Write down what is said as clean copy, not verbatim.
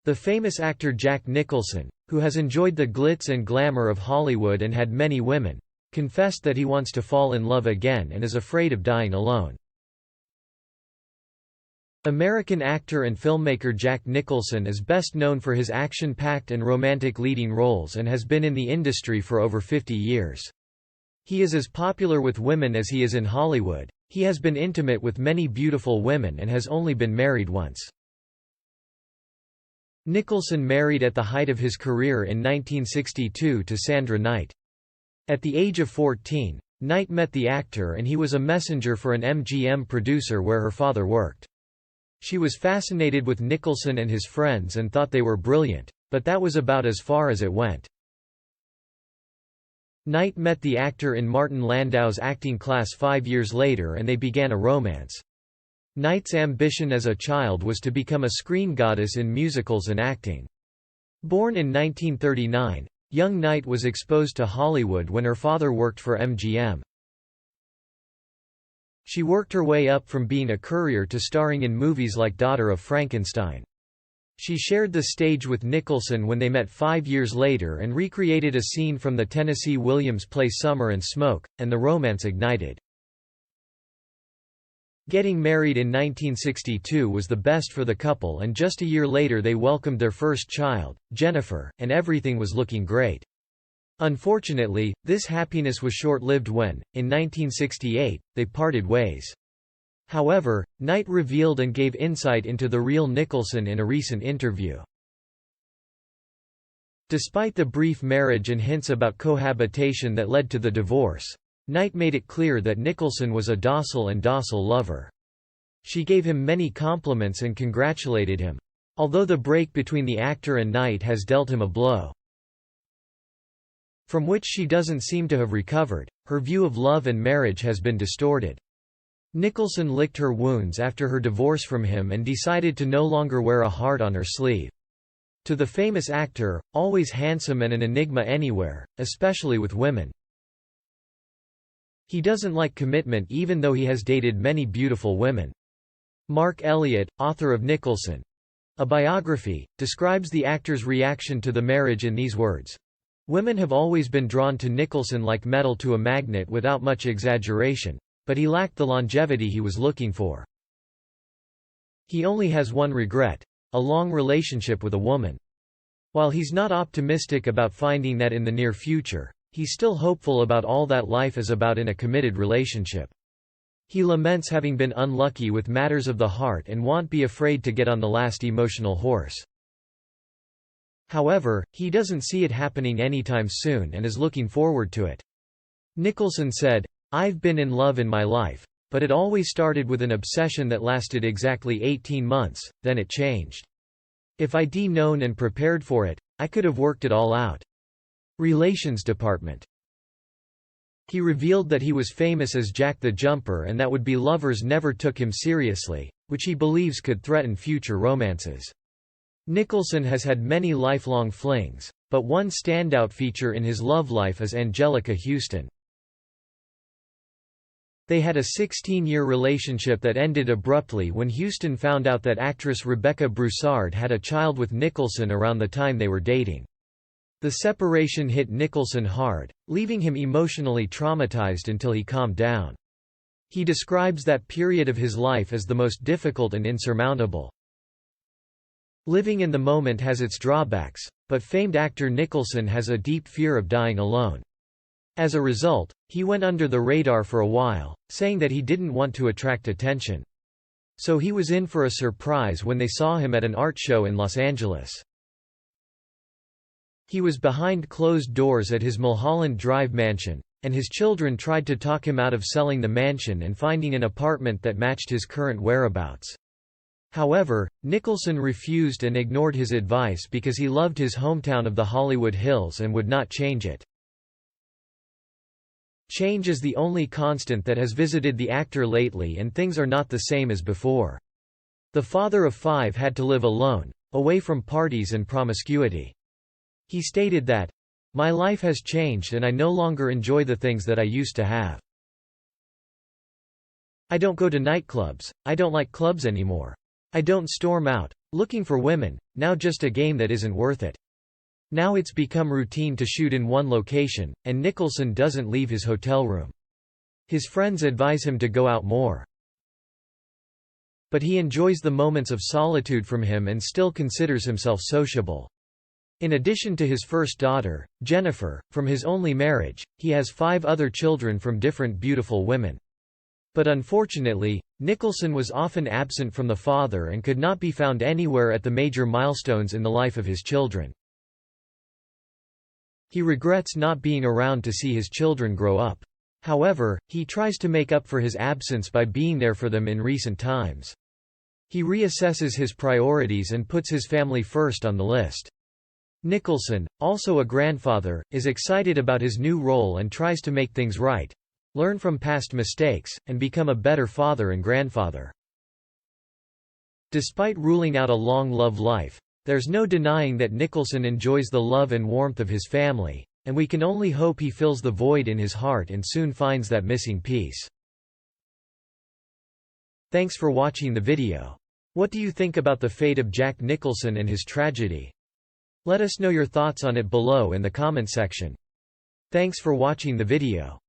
The famous actor Jack Nicholson, who has enjoyed the glitz and glamour of Hollywood and had many women, confessed that he wants to fall in love again and is afraid of dying alone. American actor and filmmaker Jack Nicholson is best known for his action-packed and romantic leading roles and has been in the industry for over 50 years. He is as popular with women as he is in Hollywood. He has been intimate with many beautiful women and has only been married once. Nicholson married at the height of his career in 1962 to Sandra Knight. At the age of 14, Knight met the actor and he was a messenger for an MGM producer where her father worked. She was fascinated with Nicholson and his friends and thought they were brilliant, but that was about as far as it went. Knight met the actor in Martin Landau's acting class 5 years later and they began a romance. Knight's ambition as a child was to become a screen goddess in musicals and acting. Born in 1939, young Knight was exposed to Hollywood when her father worked for MGM. She worked her way up from being a courier to starring in movies like Daughter of Frankenstein. She shared the stage with Nicholson when they met 5 years later and recreated a scene from the Tennessee Williams play Summer and Smoke, and the romance ignited. Getting married in 1962 was the best for the couple, and just a year later they welcomed their first child, Jennifer, and everything was looking great. Unfortunately, this happiness was short-lived when, in 1968, they parted ways. However, Knight revealed and gave insight into the real Nicholson in a recent interview. Despite the brief marriage and hints about cohabitation that led to the divorce, Knight made it clear that Nicholson was a docile lover. She gave him many compliments and congratulated him. Although the break between the actor and Knight has dealt him a blow, from which she doesn't seem to have recovered, her view of love and marriage has been distorted. Nicholson licked her wounds after her divorce from him and decided to no longer wear a heart on her sleeve. To the famous actor, always handsome and an enigma anywhere, especially with women. He doesn't like commitment even though he has dated many beautiful women. Mark Elliott, author of Nicholson, a biography, describes the actor's reaction to the marriage in these words. Women have always been drawn to Nicholson like metal to a magnet without much exaggeration, but he lacked the longevity he was looking for. He only has one regret: a long relationship with a woman. While he's not optimistic about finding that in the near future, he's still hopeful about all that life is about in a committed relationship. He laments having been unlucky with matters of the heart and won't be afraid to get on the last emotional horse. However, he doesn't see it happening anytime soon and is looking forward to it. Nicholson said, "I've been in love in my life, but it always started with an obsession that lasted exactly 18 months, then it changed. If I'd known and prepared for it, I could have worked it all out." Relations Department. He revealed that he was famous as Jack the Jumper and that would-be lovers never took him seriously, which he believes could threaten future romances. Nicholson has had many lifelong flings, but one standout feature in his love life is Angelica Houston. They had a 16-year relationship that ended abruptly when Houston found out that actress Rebecca Broussard had a child with Nicholson around the time they were dating. The separation hit Nicholson hard, leaving him emotionally traumatized until he calmed down. He describes that period of his life as the most difficult and insurmountable. Living in the moment has its drawbacks, but famed actor Nicholson has a deep fear of dying alone. As a result, he went under the radar for a while, saying that he didn't want to attract attention. So he was in for a surprise when they saw him at an art show in Los Angeles. He was behind closed doors at his Mulholland Drive mansion, and his children tried to talk him out of selling the mansion and finding an apartment that matched his current whereabouts. However, Nicholson refused and ignored his advice because he loved his hometown of the Hollywood Hills and would not change it. Change is the only constant that has visited the actor lately, and things are not the same as before. The father of 5 had to live alone, away from parties and promiscuity. He stated that, "My life has changed and I no longer enjoy the things that I used to have. I don't go to nightclubs, I don't like clubs anymore. I don't storm out, Looking for women, now just a game that isn't worth it. Now it's become routine to shoot in one location, and Nicholson doesn't leave his hotel room. His friends advise him to go out more. But he enjoys the moments of solitude from him and still considers himself sociable. In addition to his first daughter, Jennifer, from his only marriage, he has 5 other children from different beautiful women. But unfortunately, Nicholson was often absent from the father and could not be found anywhere at the major milestones in the life of his children. He regrets not being around to see his children grow up. However, he tries to make up for his absence by being there for them in recent times. He reassesses his priorities and puts his family first on the list. Nicholson, also a grandfather, is excited about his new role and tries to make things right, learn from past mistakes, and become a better father and grandfather. Despite ruling out a long love life, there's no denying that Nicholson enjoys the love and warmth of his family, and we can only hope he fills the void in his heart and soon finds that missing piece. Thanks for watching the video. What do you think about the fate of Jack Nicholson and his tragedy? Let us know your thoughts on it below in the comment section. Thanks for watching the video.